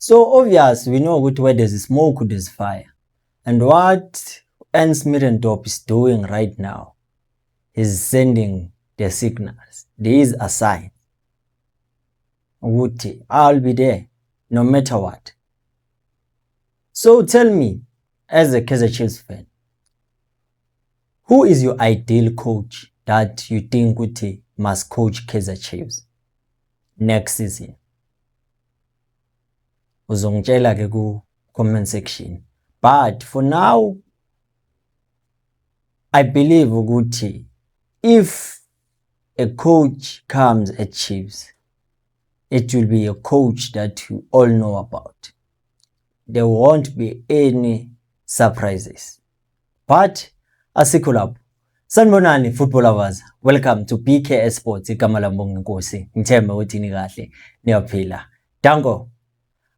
So obvious, we know where there's smoke, there's fire. And what Ernst Middendorp is doing right now is sending the signals. There is a sign. I'll be there no matter what. So tell me, as a Kaizer Chiefs fan, who is your ideal coach that you think must coach Kaizer Chiefs next season? Uzongitshela ke ku comment section. But for now, I believe ukuthi if a coach comes at Chiefs, it will be a coach that you all know about. There won't be any surprises. But asikho lapho. Sanibonani football lovers. Welcome to PK Sports. Igama lami Nkosi. Ngithemba ukuthi ni kahle niyaphila. Dango.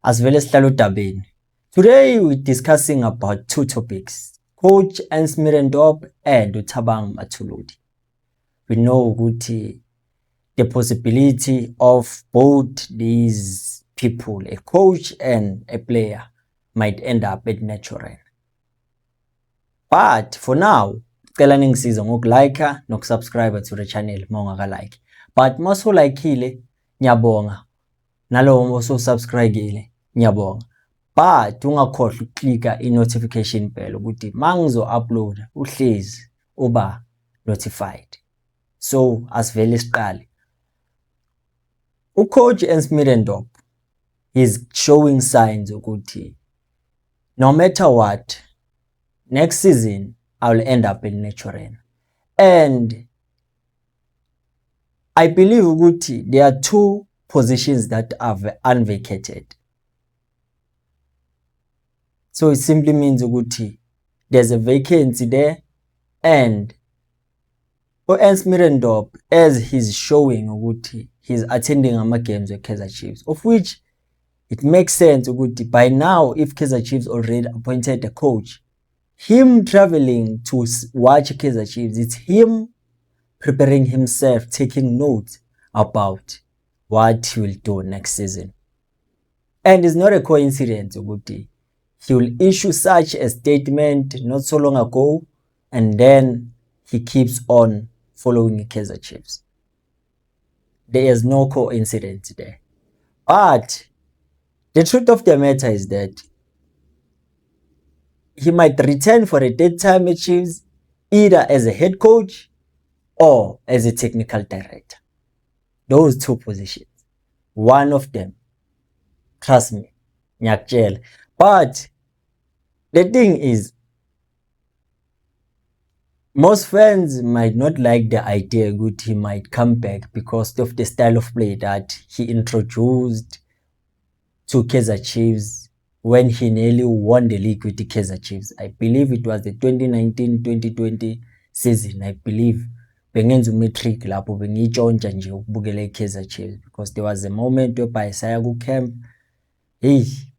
Asivele sihlala udabeni. Today we're discussing about two topics. Coach Ernst Middendorp and Thabang Mathuludi. We know ukuthi the possibility of both these people, a coach and a player, might end up at natural. But for now, cela ningisiza ngokulike nokusubscribe to the channel mawungakalike. But maso likeile ngiyabonga. Nalowo moso subscribeile ngiyabonga. But ungakhohlwa ukklika i-notification bell ukuthi mangizo upload uhlezi uba notified. So asivele siqale. Coach Ernst Middendorp is showing signs ukuthi no matter what, next season I will end up in natural. And I believe ukuthi there are two positions that are unvacated. So it simply means ukuthi there's a vacancy there, and Ernst Middendorp, as he's showing ukuthi he's attending ama games with Kaizer Chiefs, of which it makes sense ukuthi by now, if Kaizer Chiefs already appointed a coach, him traveling to watch Kaizer Chiefs, it's him preparing himself, taking notes about what he will do next season. And it's not a coincidence ukuthi he will issue such a statement not so long ago, and then he keeps on following Kaizer Chiefs. There is no coincidence there. But the truth of the matter is that he might return for a third time at Chiefs, either as a head coach or as a technical director. Those two positions. One of them. Trust me. Nyakjel. But the thing is, most fans might not like the idea that he might come back because of the style of play that he introduced to Kaizer Chiefs when he nearly won the league with the Kaizer Chiefs. I believe it was the 2019-2020 season. I believe bengenza umetric lapho bengitshontsha nje ukubukela iKaizer Chiefs, because there was a moment whereby saya ku camp,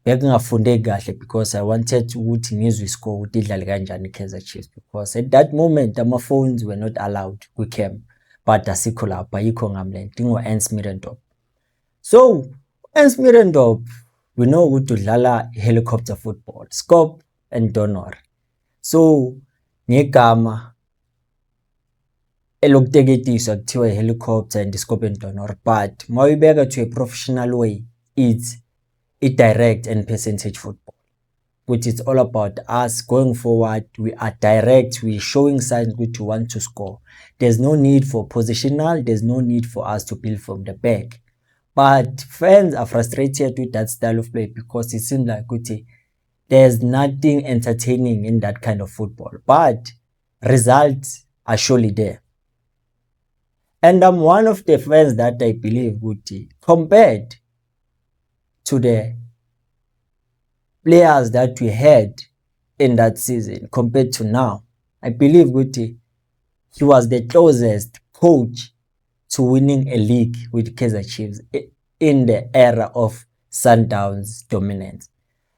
bekungafundeki kahle, because I wanted ukuthi ngizwe iscore ukuthi idlale kanjani iKaizer Chiefs, because at that moment ama phones were not allowed ku camp. But asikho lapha, ayikho ngamle dingo Ernst Middendorp. So Ernst Middendorp, we know ukuthi udlala helicopter football, scope and donor. So ngegama elokuteketiswa kuthiwa helicopter and scope and donor, but mawuyibeka to a professional way, it's direct and percentage football, which is all about us going forward. We are direct, we're showing signs which we want to score. There's no need for positional, there's no need for us to build from the back. But fans are frustrated with that style of play because it seems like there's nothing entertaining in that kind of football. But results are surely there. And I'm one of the fans that I believe compared to the players that we had in that season compared to now, I believe he was the closest coach to winning a league with Kaizer Chiefs in the era of Sundowns dominance.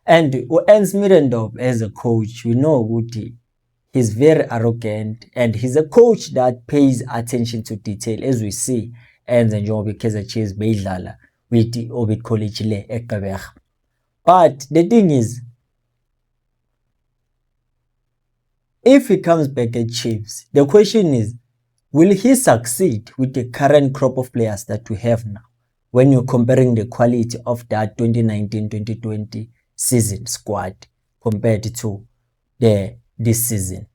And Ernst Middendorp as a coach, we know he's very arrogant, and he's a coach that pays attention to detail, as we see. And njengoba iKaizer Chiefs beyidlala with Orbit College le eGqeberha. But the thing is, if he comes back at Chiefs, the question is, will he succeed with the current crop of players that we have now when you're comparing the quality of that 2019-2020 season squad compared to this season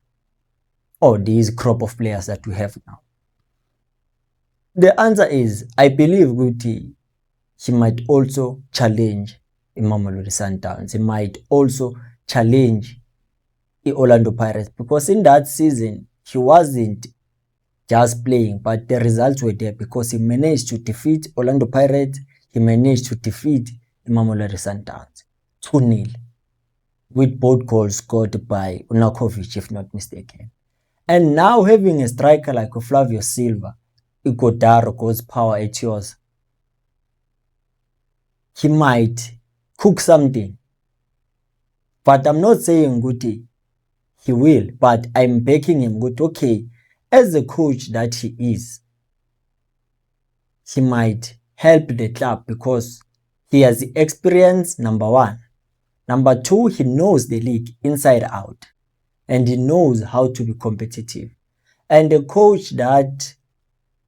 or these crop of players that we have now? The answer is, I believe Guti, he might also challenge Mamelodi Sundowns. He might also challenge the Orlando Pirates, because in that season he wasn't just playing, but the results were there because he managed to defeat Orlando Pirates. He managed to defeat Mamelodi Sundowns 2-0 with both goals scored by Unakovic, if not mistaken. And now having a striker like Flavio Silva, Igodaro goes power at yours, he might cook something. But I'm not saying Guti he will, but I'm backing him good. Okay, as a coach that he is, he might help the club because he has experience, number one. Number two, he knows the league inside out and he knows how to be competitive. And a coach that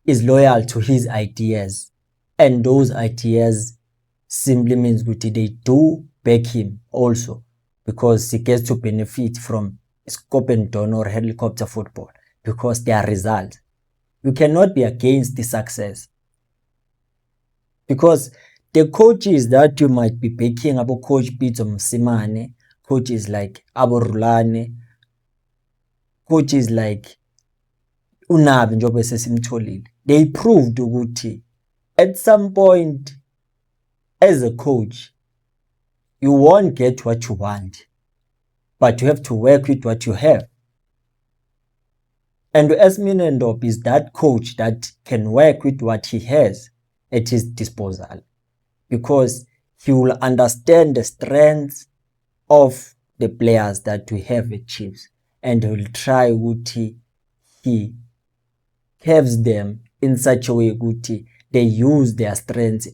is loyal to his ideas, and those ideas simply means Guti, they do back him also, because he gets to benefit from scope and don or helicopter football because they are results. You cannot be against the success, because the coaches that you might be backing, abo coach Pitso Mosimane, coaches like Abo Rulane, coaches like Unabi njobe sesimtholile, they proved ukuthi at some point as a coach you won't get what you want, but you have to work with what you have. And Mirondop is that coach that can work with what he has at his disposal, because he will understand the strengths of the players that we have at Chiefs, and he will try Guti he has them in such a way Guti they use their strengths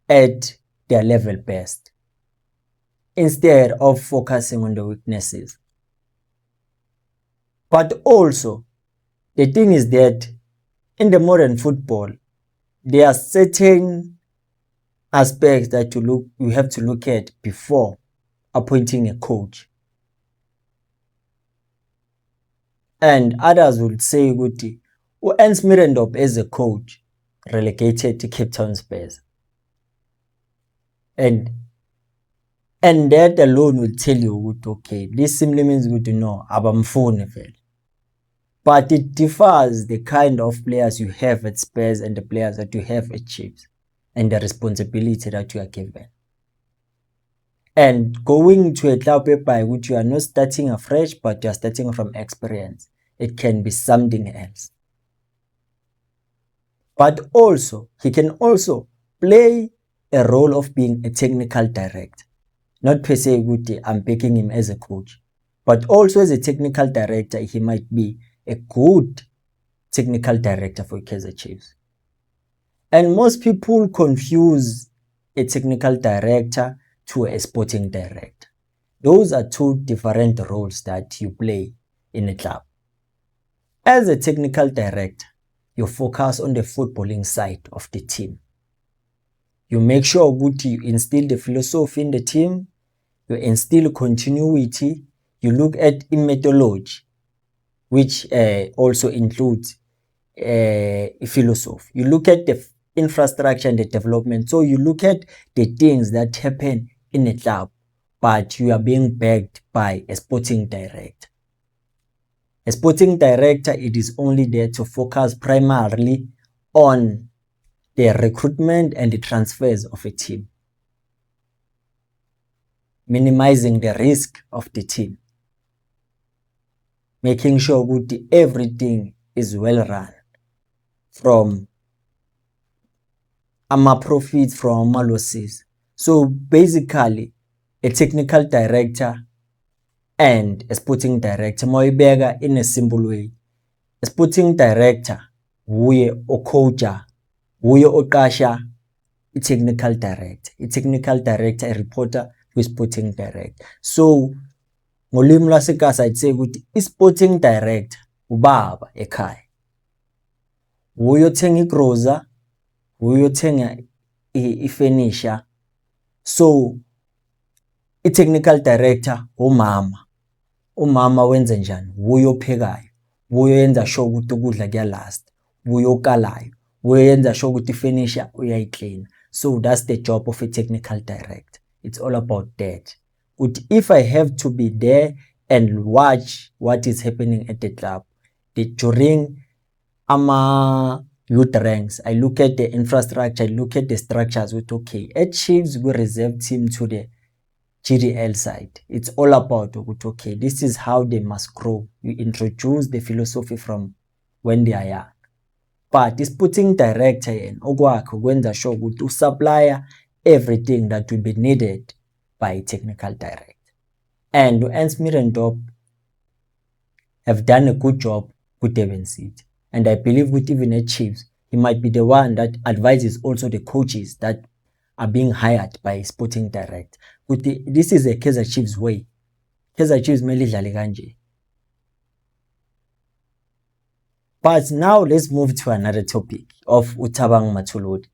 at their level best instead of focusing on the weaknesses. But also, the thing is that in the modern football, there are certain aspects that you have to look at before appointing a coach. And others would say, Guti, Ernst Mirondop as a coach relegated to Cape Town Spurs. And that alone will tell you, okay, this simply means good to know, abamfuni vele. But it differs the kind of players you have at Spurs and the players that you have at Chiefs, and the responsibility that you are given. And going to a club whereby which you are not starting afresh, but you are starting from experience, it can be something else. But also, he can also play a role of being a technical director. Not per se Guti, I'm picking him as a coach, but also as a technical director, he might be a good technical director for Kaizer Chiefs. And most people confuse a technical director to a sporting director. Those are two different roles that you play in a club. As a technical director, you focus on the footballing side of the team. You make sure Guti, you instill the philosophy in the team, you instill continuity, you look at methodology, which also includes philosophy. You look at the infrastructure and the development. So you look at the things that happen in a club, but you are being backed by a sporting director. A sporting director, it is only there to focus primarily on the recruitment and the transfers of a team, minimizing the risk of the team, making sure that everything is well run, from profits, from losses. So basically, a technical director and a sporting director, moibega in a simple way. A sporting director, wuye okocha, wuye okasha i-technical director. I-technical director i-reporter kwi-sporting director. So ngolimi lwasekhaya I'd say ukuthi i-sporting director ubaba ekhaya. Uyothenga igroza, uyothenga i-furniture. So i-technical director umama wenza njani? Uyophekayo, uyenza sure ukuthi ukudla kuyalast, uyokalayo, uyenza sure ukuthi i-furniture uyayiclean. So that's the job of a technical director. It's all about that. But if I have to be there and watch what is happening at the club during youth ranks, I look at the infrastructure, I look at the structures with okay. At Chiefs, we reserve team to the GDL side. It's all about okay, this is how they must grow. You introduce the philosophy from when they are young. But this putting director in okwakho kwenza sure ukuthi supplier everything that will be needed by technical director. And Ernst Middendorp have done a good job with Durban City. And I believe with even at Chiefs, he might be the one that advises also the coaches that are being hired by sporting director. This is a Kaizer Chiefs way. Kaizer Chiefs mele idlale kanje. But now let's move to another topic of Thabang Mathuludi.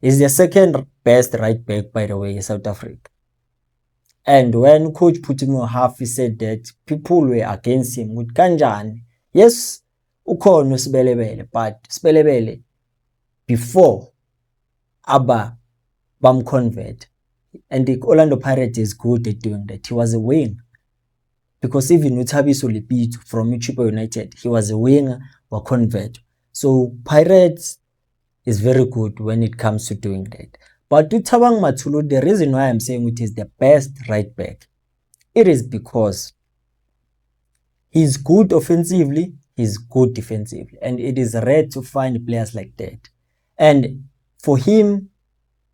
He's the second best right back, by the way, in South Africa. And when Coach Phuthume Mohafi said that people were against him with kanjani, yes, ukhona uSibelebele, but Sibelebele before Abba bam convert, and the Orlando Pirates is good at doing that. He was a wing, because even Thabiso Lipito from Chippa United, he was a winger or convert. So Pirates is very good when it comes to doing that. But to Thabang Mathuludi, the reason why I'm saying it is the best right back, it is because he's good offensively, he's good defensively, and it is rare to find players like that. And for him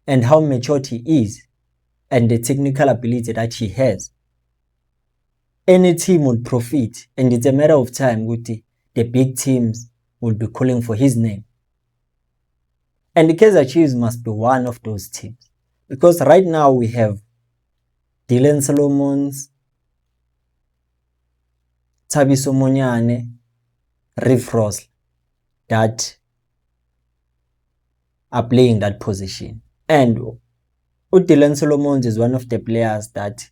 and how matured he is and the technical ability that he has, any team will profit, and it's a matter of time the big teams will be calling for his name. And the Kaizer Chiefs must be one of those teams, because right now we have Dylan Solomons, Thabiso Monyane, Riff Ross that are playing that position. And Dylan Solomons is one of the players that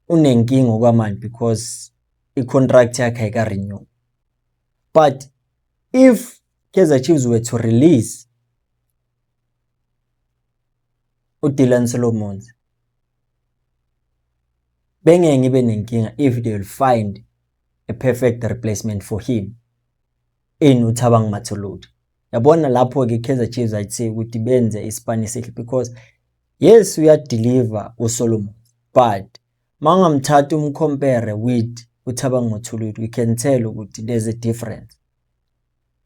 unenking okwaman because i-contract yakhe ayika-renew. But if Kaizer Chiefs were to release Dylan Solomons, bengeke ngibe nenkinga if they will find a perfect replacement for him in Thabang Mathuludi. Yabona lapho ke Kaizer Chiefs I'd say ukuthi benze isipani sihle, because yes, we are deliver uSolomon, but mangamthatha umcompare with Thabang Mathuludi, we can tell ukuthi there's a difference.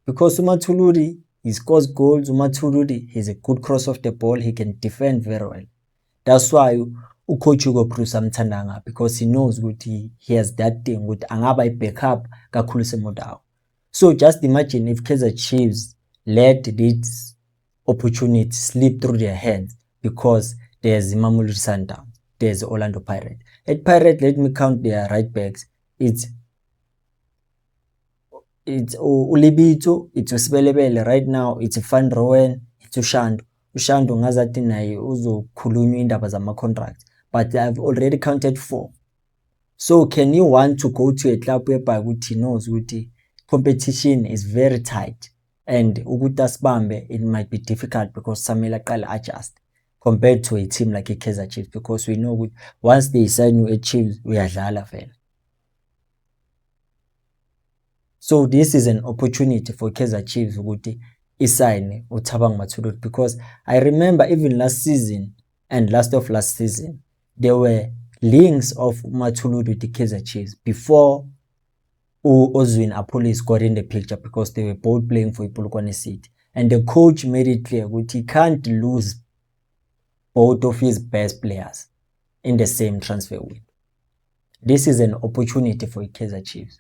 Because uMathuludi, he scores goals, uMathuludi, he's a good cross of the ball, he can defend very well. That's why ucoach Hugo Broos amthanda, because he knows ukuthi he has that thing ukuthi angaba i-backup kakhulu semodawo. So just imagine if Kaizer Chiefs let this opportunity slip through their hands, because there's Mamelodi Sundowns, there's Orlando Pirates. At Pirates, let me count their right backs. It's Ulibito, it's uSibelebele right now, it's Van Rooyen, it's Ushando. Ushando ngazathi naye uzokhulunywa indaba zama-contracts, but I've already counted 4. So can you want to go to a club whereby he knows ukuthi competition is very tight, and ukuthi asibambe it might be difficult because samele aqale adjust, compared to a team like a Kaizer Chiefs, because we know once they sign you at Chiefs uyadlala vele. So this is an opportunity for Kaizer Chiefs ukuthi isign uThabang Mathuludi, because I remember even last season and last season there were links of Mathuludi with the Kaizer Chiefs before Ozwin Apollo got in the picture, because they were both playing for Polokwane City, and the coach made it clear that he can't lose both of his best players in the same transfer window. This is an opportunity for Kaizer Chiefs.